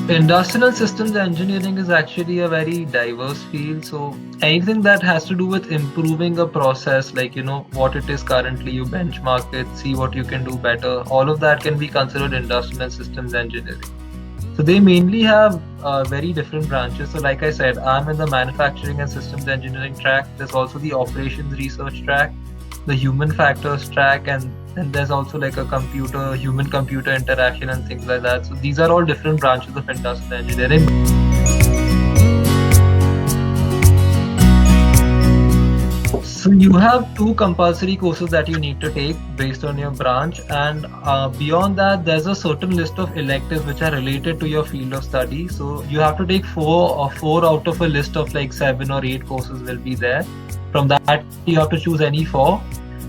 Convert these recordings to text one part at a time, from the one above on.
Industrial systems engineering is actually a very diverse field. So anything that has to do with improving a process, like what it is currently, you benchmark it, see what you can do better. All of that can be considered industrial and systems engineering. So they mainly have very different branches. So like I said, I'm in the manufacturing and systems engineering track. There's also the operations research track, the human factors track, and there's also like a human computer interaction and things like that. So these are all different branches of industrial engineering. So you have two compulsory courses that you need to take based on your branch, and beyond that, there's a certain list of electives which are related to your field of study. So you have to take four out of a list of like 7 or 8 courses will be there. From that, you have to choose any four.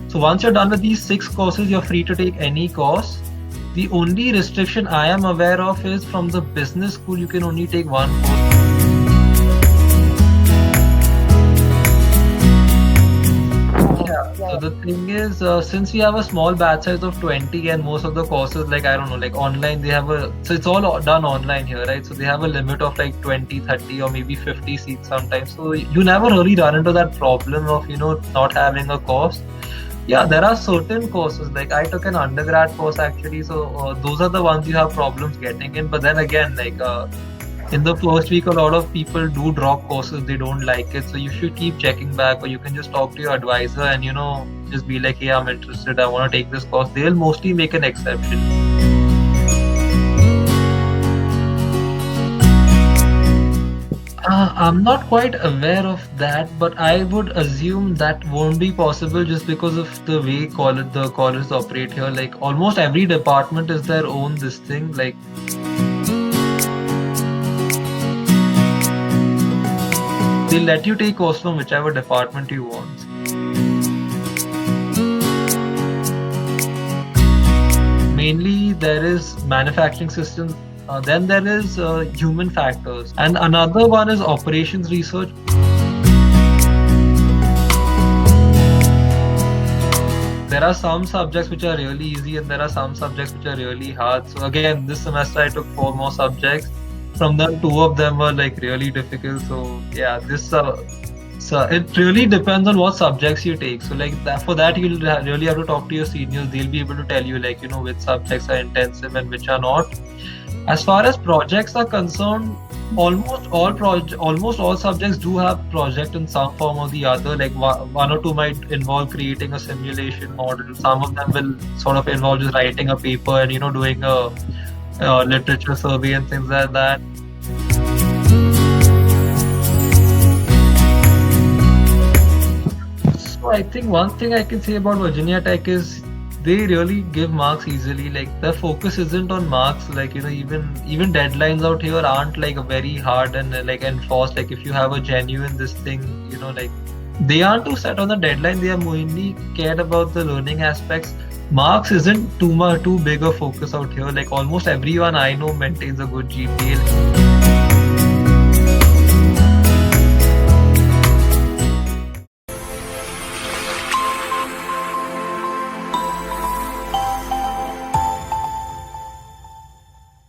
So once you're done with these 6 courses, you're free to take any course. The only restriction I am aware of is from the business school, you can only take one course. So the thing is, since we have a small batch size of 20 and most of the courses, like I don't know, like online, so it's all done online here, right? So they have a limit of like 20, 30 or maybe 50 seats sometimes. So you never really run into that problem of, not having a course. Yeah, there are certain courses, like I took an undergrad course actually. So those are the ones you have problems getting in. But then again, like in the first week, a lot of people do drop courses, they don't like it. So you should keep checking back, or you can just talk to your advisor and just be like, hey, I'm interested, I want to take this course. They'll mostly make an exception. I'm not quite aware of that, but I would assume that won't be possible just because of the way the colleges operate here. Like almost every department is their own this thing. Like they'll let you take course from whichever department you want. Mainly there is manufacturing systems, then there is human factors, and another one is operations research. There are some subjects which are really easy and there are some subjects which are really hard. So again, this semester I took 4 more subjects. From them, 2 of them were like really difficult. So yeah, so it really depends on what subjects you take. So like that, for that you'll really have to talk to your seniors. They'll be able to tell you like which subjects are intensive and which are not. As far as projects are concerned, almost all subjects do have project in some form or the other. Like one or two might involve creating a simulation model. Some of them will sort of involve just writing a paper and doing a literature survey and things like that. So I think one thing I can say about Virginia Tech is they really give marks easily. Like their focus isn't on marks. Like even deadlines out here aren't like very hard and like enforced. Like if you have a genuine this thing, like they aren't too set on the deadline. They are mainly cared about the learning aspects. Marks isn't too big a focus out here. Like almost everyone I know maintains a good GPA.